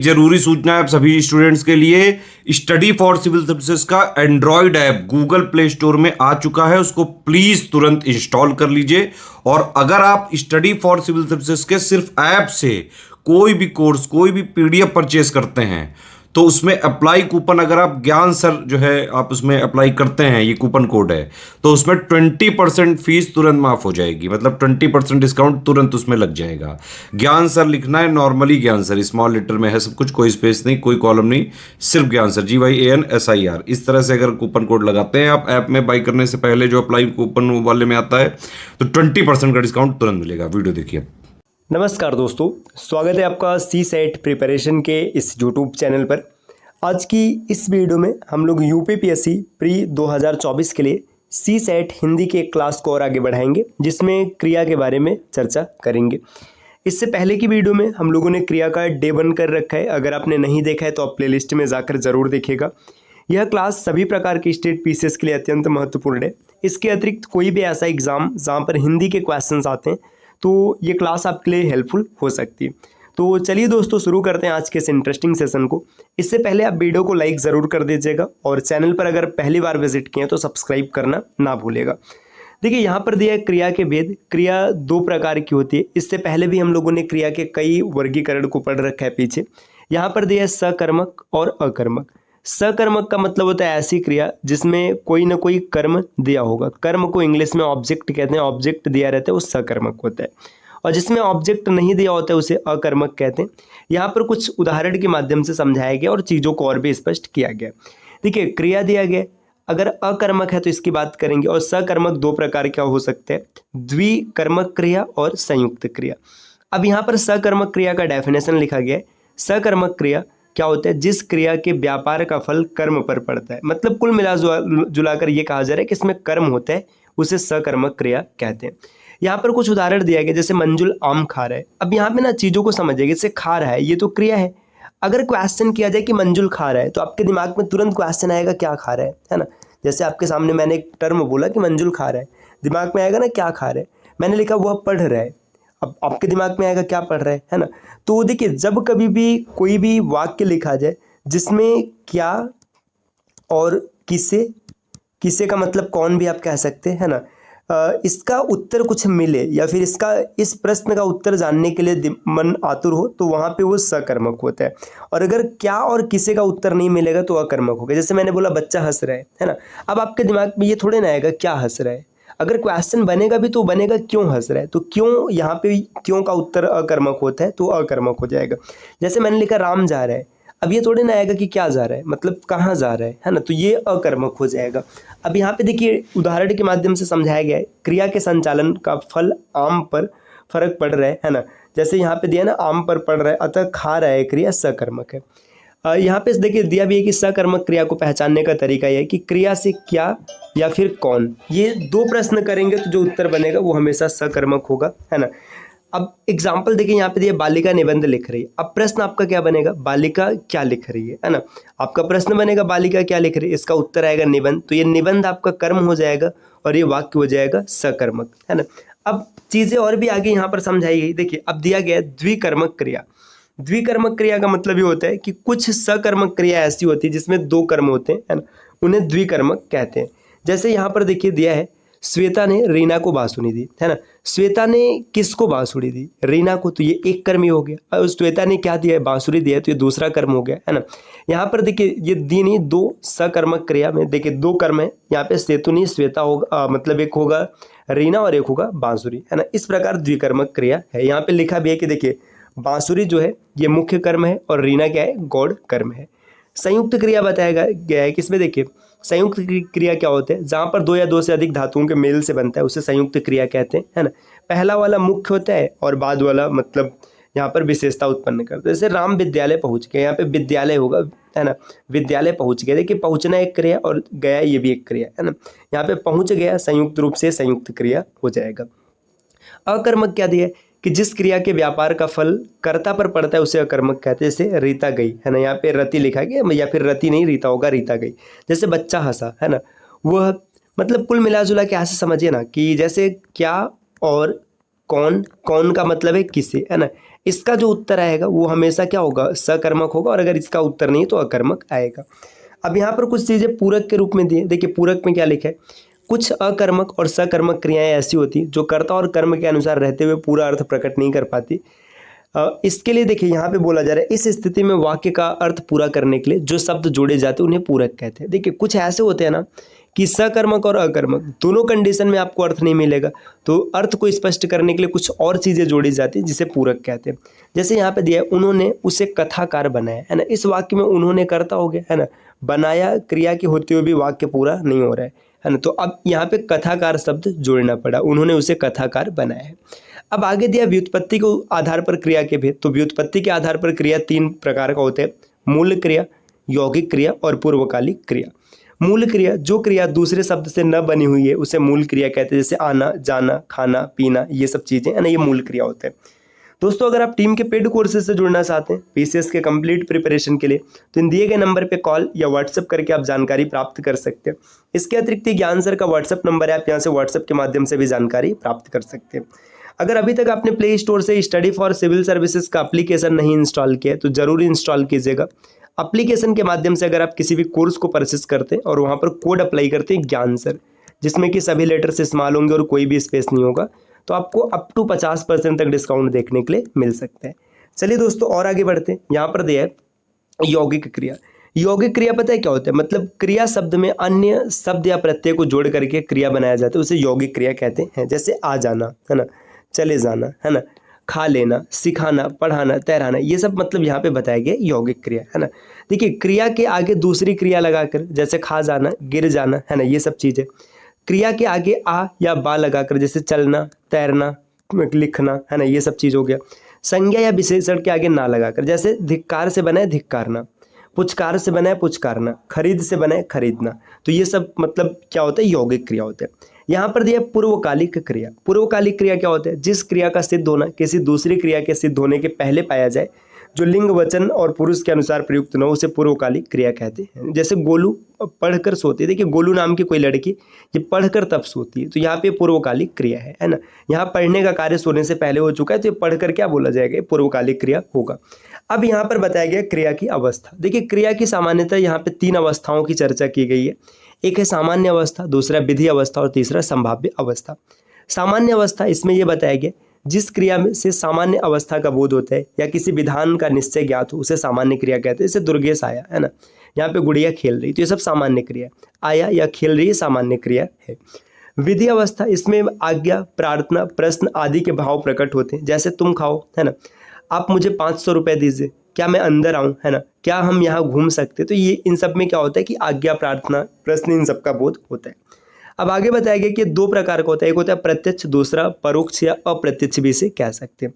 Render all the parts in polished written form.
जरूरी सूचना है आप सभी स्टूडेंट्स के लिए। स्टडी फॉर सिविल सर्विसेज का Android app Google play store में आ चुका है, उसको प्लीज तुरंत इंस्टॉल कर लीजिए। और अगर आप स्टडी फॉर सिविल सर्विसेज के सिर्फ ऐप से कोई भी कोर्स, कोई भी पीडीएफ परचेस करते हैं तो उसमें अप्लाई कूपन, अगर आप ज्ञान सर जो है आप उसमें अप्लाई करते हैं, ये कूपन कोड है, तो उसमें 20% फीस तुरंत माफ हो जाएगी। मतलब 20% डिस्काउंट तुरंत उसमें लग जाएगा। ज्ञान सर लिखना है, नॉर्मली ज्ञान सर, स्मॉल लेटर में है सब कुछ, कोई स्पेस नहीं, कोई कॉलम नहीं, सिर्फ ज्ञान सर, GYANSIR। इस तरह से अगर कूपन कोड लगाते हैं आप ऐप में बाई करने से पहले, जो अप्लाई कूपन वाले में आता है, तो 20% का डिस्काउंट तुरंत मिलेगा। वीडियो देखिए। नमस्कार दोस्तों, स्वागत है आपका CSET प्रिपरेशन के इस YouTube चैनल पर। आज की इस वीडियो में हम लोग UPPSC प्री 2024 के लिए CSET हिंदी के क्लास को और आगे बढ़ाएंगे, जिसमें क्रिया के बारे में चर्चा करेंगे। इससे पहले की वीडियो में हम लोगों ने क्रिया का डे 1 कर रखा है। अगर आपने नहीं देखा है तो आप प्लेलिस्ट में जाकर ज़रूर देखिएगा। यह क्लास सभी प्रकार के स्टेट पीसीएस के लिए अत्यंत महत्वपूर्ण है। इसके अतिरिक्त कोई भी ऐसा एग्ज़ाम जहाँ पर हिंदी के क्वेश्चंस आते हैं तो ये क्लास आपके लिए हेल्पफुल हो सकती है। तो चलिए दोस्तों, शुरू करते हैं आज के इस इंटरेस्टिंग सेशन को। इससे पहले आप वीडियो को लाइक ज़रूर कर दीजिएगा और चैनल पर अगर पहली बार विजिट किए तो सब्सक्राइब करना ना भूलिएगा। देखिए, यहाँ पर दिया है क्रिया के भेद। क्रिया 2 प्रकार की होती है। इससे पहले भी हम लोगों ने क्रिया के कई वर्गीकरण को पढ़ रखा है पीछे। यहाँ पर दिया है सकर्मक और अकर्मक। सकर्मक का मतलब होता है ऐसी क्रिया जिसमें कोई ना कोई कर्म दिया होगा। कर्म को इंग्लिश में ऑब्जेक्ट कहते हैं। ऑब्जेक्ट दिया रहता है वो सकर्मक होता है, और जिसमें ऑब्जेक्ट नहीं दिया होता है उसे अकर्मक कहते हैं। यहाँ पर कुछ उदाहरण के माध्यम से समझाया गया और चीज़ों को और भी स्पष्ट किया गया। देखिए, क्रिया दिया गया, अगर अकर्मक है तो इसकी बात करेंगे। और सकर्मक 2 प्रकार का हो सकता है, द्विकर्मक क्रिया और संयुक्त क्रिया। अब यहाँ पर सकर्मक क्रिया का डेफिनेशन लिखा गया है। सकर्मक क्रिया क्या होता है? जिस क्रिया के व्यापार का फल कर्म पर पड़ता है। मतलब कुल मिला जुलाकर ये कहा जा रहा है कि इसमें कर्म होता है, उसे सकर्मक क्रिया कहते हैं। यहाँ पर कुछ उदाहरण दिया गया, जैसे मंजुल आम खा रहा है। अब यहाँ पे ना चीज़ों को समझिए, जैसे खा रहा है ये तो क्रिया है। अगर क्वेश्चन किया जाए कि मंजुल खा रहा है तो आपके दिमाग में तुरंत क्वेश्चन आएगा क्या खा रहा है ना। जैसे आपके सामने मैंने एक टर्म बोला कि मंजुल खा रहा है, दिमाग में आएगा ना क्या खा रहा है। मैंने लिखा वह पढ़ रहा है, अब आपके दिमाग में आएगा क्या पढ़ रहा है ना। तो देखिए, जब कभी भी कोई भी वाक्य लिखा जाए जिसमें क्या और किसे, किसे का मतलब कौन भी आप कह सकते हैं ना, इसका उत्तर कुछ मिले या फिर इस प्रश्न का उत्तर जानने के लिए मन आतुर हो, तो वहाँ पे वो सकर्मक होता है। और अगर क्या और किसे का उत्तर नहीं मिलेगा तो अकर्मक होगा। जैसे मैंने बोला बच्चा हंस रहा है ना। अब आपके दिमाग में ये थोड़े ना आएगा क्या हंस रहा है। अगर क्वेश्चन बनेगा भी तो बनेगा क्यों हंस रहा है, तो क्यों, यहाँ पे क्यों का उत्तर अकर्मक होता है तो अकर्मक हो जाएगा। जैसे मैंने लिखा राम जा रहा है, अब ये थोड़े ना आएगा कि क्या जा रहा है, मतलब कहाँ जा रहा है ना, तो ये अकर्मक हो जाएगा। अब यहाँ पे देखिए, उदाहरण के माध्यम से समझाया गया है क्रिया के संचालन का फल आम पर फर्क पड़ रहा है ना। जैसे यहाँ पे दिया ना आम पर पड़ रहा है, अतः खा रहा है, क्रिया सकर्मक है। यहाँ पे देखिए दिया भी है कि सकर्मक क्रिया को पहचानने का तरीका यह है कि क्रिया से क्या या फिर कौन, ये 2 प्रश्न करेंगे तो जो उत्तर बनेगा वो हमेशा सकर्मक होगा, है ना। अब एग्जाम्पल देखिए, यहाँ पे दिया बालिका निबंध लिख रही है। अब प्रश्न आपका क्या बनेगा, बालिका क्या लिख रही है ना। आपका प्रश्न बनेगा बालिका क्या लिख रही है, इसका उत्तर आएगा निबंध। तो ये निबंध आपका कर्म हो जाएगा और ये वाक्य हो जाएगा सकर्मक, है ना। अब चीज़ें और भी आगे यहाँ पर समझाई गई। देखिए, अब दिया गया है द्विकर्मक क्रिया। द्विकर्मक क्रिया का मतलब ये होता है कि कुछ सकर्मक क्रिया ऐसी होती है जिसमें 2 कर्म होते हैं, है ना, उन्हें द्विकर्मक कहते हैं। जैसे यहाँ पर देखिए दिया है, श्वेता ने रीना को बांसुरी दी, है ना। श्वेता ने किसको बांसुरी दी, रीना को, तो ये एक कर्म ही हो गया। और श्वेता ने क्या दिया है, बांसुरी दिया है, तो ये दूसरा कर्म हो गया, है ना। यहाँ पर देखिए ये दी नहीं, 2 सकर्मक क्रिया में देखिए 2 कर्म है। यहाँ पे सेतुनी श्वेता होगा, मतलब एक होगा रीना और एक होगा बांसुरी, है ना। इस प्रकार द्विकर्मक क्रिया है। यहाँ पे लिखा भी है कि देखिए बांसुरी जो है ये मुख्य कर्म है और रीना क्या है, गौड़ कर्म है। संयुक्त क्रिया बताया गया है किसमें, देखिए संयुक्त क्रिया क्या होते हैं, जहाँ पर 2 या 2 से अधिक धातुओं के मेल से बनता है उसे संयुक्त क्रिया कहते हैं, है ना। पहला वाला मुख्य होता है और बाद वाला मतलब यहाँ पर विशेषता उत्पन्न करता है। जैसे राम विद्यालय पहुँच गए, यहाँ पे विद्यालय होगा, है ना। विद्यालय पहुँच गया, देखिए पहुँचना एक क्रिया और गया ये भी एक क्रिया, है ना। यहाँ पे पहुँच गया संयुक्त रूप से संयुक्त क्रिया हो जाएगा। अकर्मक क्या दिया है कि जिस क्रिया के व्यापार का फल कर्ता पर पड़ता है उसे अकर्मक कहते हैं। जैसे रीता गई, है ना, यहाँ पे रति लिखा गया, या फिर रति नहीं रीता होगा, रीता गई। जैसे बच्चा हंसा, है ना, वह, मतलब कुल मिला जुला के ऐसे समझिए ना कि जैसे क्या और कौन, कौन का मतलब है किसे, है ना। इसका जो उत्तर आएगा वो हमेशा क्या होगा, सकर्मक होगा, और अगर इसका उत्तर नहीं तो अकर्मक आएगा। अब यहाँ पर कुछ चीज़ें पूरक के रूप में दी है। देखिए पूरक में क्या लिखा है, कुछ अकर्मक और सकर्मक क्रियाएं ऐसी होती जो कर्ता और कर्म के अनुसार रहते हुए पूरा अर्थ प्रकट नहीं कर पाती। इसके लिए देखिए यहाँ पे बोला जा रहा है, इस स्थिति में वाक्य का अर्थ पूरा करने के लिए जो शब्द जोड़े जाते हैं उन्हें पूरक कहते हैं। देखिए कुछ ऐसे होते हैं ना कि सकर्मक और अकर्मक दोनों कंडीशन में आपको अर्थ नहीं मिलेगा, तो अर्थ को स्पष्ट करने के लिए कुछ और चीज़ें जोड़ी जाती हैं जिसे पूरक कहते हैं। जैसे यहाँ पे दिया है, उन्होंने उसे कथाकार बनाया, है ना। इस वाक्य में उन्होंने कर्ता हो गया, है ना, बनाया क्रिया के होते हुए भी वाक्य पूरा नहीं हो रहा है ना। तो अब यहाँ पे कथाकार शब्द जोड़ना पड़ा, उन्होंने उसे कथाकार बनाया है। अब आगे दिया व्युत्पत्ति को आधार पर क्रिया के भेद। तो व्युत्पत्ति के आधार पर क्रिया 3 प्रकार का होते हैं, मूल क्रिया, यौगिक क्रिया और पूर्वकालिक क्रिया। मूल क्रिया, जो क्रिया दूसरे शब्द से न बनी हुई है उसे मूल क्रिया कहते हैं, जैसे आना, जाना, खाना, पीना, ये सब चीज़ें, है ना, ये मूल क्रिया होते हैं। दोस्तों अगर आप टीम के पेड कोर्सेज से जुड़ना चाहते हैं पीसीएस के कंप्लीट प्रिपरेशन के लिए, तो इन दिए गए नंबर पे कॉल या व्हाट्सएप करके आप जानकारी प्राप्त कर सकते हैं। इसके अतिरिक्त ज्ञान सर का व्हाट्सएप नंबर है, आप यहाँ से व्हाट्सएप के माध्यम से भी जानकारी प्राप्त कर सकते हैं। अगर अभी तक आपने प्ले स्टोर से स्टडी फॉर सिविल सर्विसेज का एप्लीकेशन नहीं इंस्टॉल किया है तो ज़रूर इंस्टॉल कीजिएगा। एप्लीकेशन के माध्यम से अगर आप किसी भी कोर्स को परचेस करते हैं और वहाँ पर कोड अप्लाई करते हैं ज्ञान सर, जिसमें कि सभी लेटर्स इस्तेमाल होंगे और कोई भी स्पेस नहीं होगा, तो आपको अप टू 50% तक डिस्काउंट देखने के लिए मिल सकता है। चलिए दोस्तों और आगे बढ़ते हैं। यहाँ पर दिया है यौगिक क्रिया। यौगिक क्रिया पता है क्या होता है, मतलब क्रिया शब्द में अन्य शब्द या प्रत्यय को जोड़ करके क्रिया बनाया जाता है, उसे यौगिक क्रिया कहते हैं। जैसे आ जाना, है ना, चले जाना, है ना, खा लेना, सिखाना, पढ़ाना, तैराना, ये सब मतलब यहाँ पे बताया गया यौगिक क्रिया, है ना। देखिए क्रिया के आगे दूसरी क्रिया लगाकर, जैसे खा जाना, गिर जाना, है ना, ये सब चीज़ें। क्रिया के आगे आ या बा लगाकर, जैसे चलना, तैरना, लिखना, है ना, ये सब चीज़ हो गया। संज्ञा या विशेषण के आगे ना लगाकर, जैसे धिक्कार से बना है धिक्कारना, पुचकार से बना है पुचकारना, खरीद से बना है खरीदना। तो ये सब मतलब क्या होता है, यौगिक क्रिया होते हैं। यहाँ पर दिया पूर्वकालिक क्रिया। पूर्वकालिक क्रिया क्या होता है, जिस क्रिया का सिद्ध होना किसी दूसरी क्रिया के सिद्ध होने के पहले पाया जाए, जो लिंग, वचन और पुरुष के अनुसार प्रयुक्त न हो, उसे पूर्वकालिक क्रिया कहते हैं। जैसे गोलू पढ़कर सोती है, देखिए गोलू नाम की कोई लड़की ये पढ़कर तब सोती है, तो यहाँ पे पूर्वकालिक क्रिया है ना। यहाँ पढ़ने का कार्य सोने से पहले हो चुका है, तो ये पढ़कर क्या बोला जाएगा, पूर्वकालिक क्रिया होगा। अब यहाँ पर बताया गया क्रिया की अवस्था। देखिए क्रिया की सामान्यतः यहाँ पे 3 अवस्थाओं की चर्चा की गई है। एक है सामान्य अवस्था, दूसरा विधि अवस्था और तीसरा संभाव्य अवस्था। सामान्य अवस्था, इसमें यह बताया गया जिस क्रिया में से सामान्य अवस्था का बोध होता है या किसी विधान का निश्चय ज्ञात हो, उसे सामान्य क्रिया कहते हैं। जैसे दुर्गेश आया, है ना, यहाँ पे गुड़िया खेल रही, तो ये सब सामान्य क्रिया। आया या खेल रही सामान्य क्रिया है। विधि अवस्था, इसमें आज्ञा, प्रार्थना, प्रश्न आदि के भाव प्रकट होते हैं। जैसे तुम खाओ, है ना, आप मुझे 500 रुपये दीजिए, क्या मैं अंदर आऊँ, है ना, क्या हम यहाँ घूम सकते। तो ये इन सब में क्या होता है कि आज्ञा, प्रार्थना, प्रश्न, इन सब का बोध होता है। अब आगे बताया गया कि 2 प्रकार का होता है, एक होता है प्रत्यक्ष, दूसरा परोक्ष या अप्रत्यक्ष भी इसे कह सकते हैं।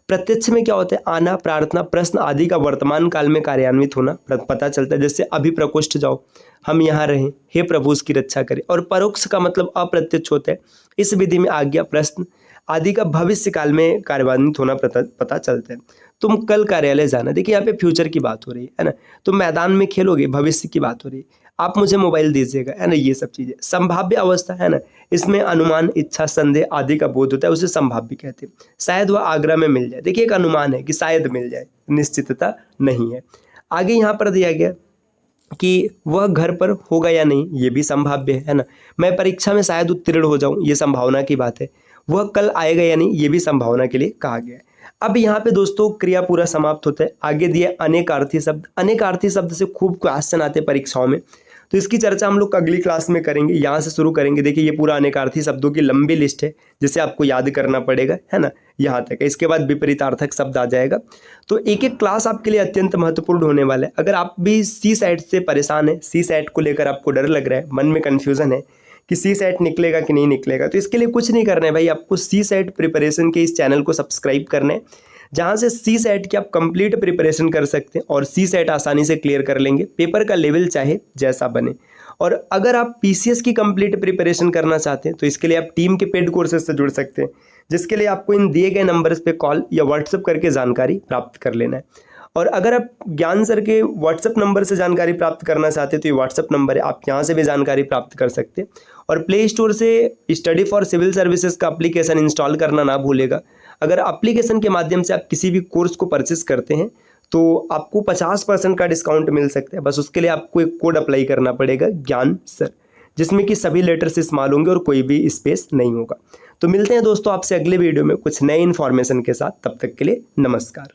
प्रत्यक्ष में क्या होता है, आना, प्रार्थना, प्रश्न आदि का वर्तमान काल में कार्यान्वित होना पता चलता है। जैसे अभी प्रकोष्ठ जाओ, हम यहाँ रहें, हे प्रभु उसकी रक्षा करें। और परोक्ष का मतलब अप्रत्यक्ष होता है। इस विधि में आज्ञा, प्रश्न आदि का भविष्य काल में कार्यान्वित होना पता चलता है। तुम कल कार्यालय जाना, देखिए यहाँ पे फ्यूचर की बात हो रही है ना। तुम मैदान में खेलोगे, भविष्य की बात हो रही है। आप मुझे मोबाइल दीजिएगा, है ना, ये सब चीज़ें। संभाव्य अवस्था, है ना, इसमें अनुमान, इच्छा, संदेह आदि का बोध होता है, उसे संभाव्य कहते हैं। शायद वह आगरा में मिल जाए, देखिए एक अनुमान है कि शायद मिल जाए, निश्चितता नहीं है। आगे यहाँ पर दिया गया कि वह घर पर होगा या नहीं, ये भी संभाव्य है ना। मैं परीक्षा में शायद उत्तीर्ण हो जाऊं, ये संभावना की बात है। वह कल आएगा या नहीं, ये भी संभावना के लिए कहा गया है। अब यहाँ पे दोस्तों क्रिया पूरा समाप्त होता है। आगे दिए अनेकार्थी शब्द। अनेकार्थी शब्द से खूब क्वेश्चन आते हैं परीक्षाओं में, तो इसकी चर्चा हम लोग अगली क्लास में करेंगे। यहाँ से शुरू करेंगे। देखिए ये पूरा अनेकार्थी शब्दों की लंबी लिस्ट है जिसे आपको याद करना पड़ेगा, है ना, यहाँ तक। इसके बाद विपरीतार्थक शब्द आ जाएगा। तो एक एक क्लास आपके लिए अत्यंत महत्वपूर्ण होने वाला है। अगर आप भी सी सेट से परेशान है, सी सेट को लेकर आपको डर लग रहा है, मन में कन्फ्यूज़न है कि सी सेट निकलेगा कि नहीं निकलेगा, तो इसके लिए कुछ नहीं करना है भाई, आपको सी सेट प्रिपरेशन के इस चैनल को सब्सक्राइब करना है, जहाँ से सी सेट की आप कंप्लीट प्रिपरेशन कर सकते हैं और सी सेट आसानी से क्लियर कर लेंगे, पेपर का लेवल चाहे जैसा बने। और अगर आप पीसीएस की कंप्लीट प्रिपरेशन करना चाहते हैं तो इसके लिए आप टीम के पेड कोर्सेज से जुड़ सकते हैं, जिसके लिए आपको इन दिए गए नंबर्स पे कॉल या व्हाट्सएप करके जानकारी प्राप्त कर लेना है। और अगर आप ज्ञान सर के व्हाट्सएप नंबर से जानकारी प्राप्त करना चाहते हैं तो ये व्हाट्सएप नंबर है, आप यहाँ से भी जानकारी प्राप्त कर सकते हैं। और प्ले स्टोर से स्टडी फॉर सिविल सर्विसेज का एप्लीकेशन इंस्टॉल करना ना भूलेगा। अगर एप्लीकेशन के माध्यम से आप किसी भी कोर्स को परचेस करते हैं तो आपको 50% का डिस्काउंट मिल सकता है। बस उसके लिए आपको एक कोड अप्लाई करना पड़ेगा, ज्ञान सर, जिसमें कि सभी लेटर्स इस्तेमाल होंगे और कोई भी स्पेस नहीं होगा। तो मिलते हैं दोस्तों आपसे अगले वीडियो में कुछ नए इन्फॉर्मेशन के साथ। तब तक के लिए नमस्कार।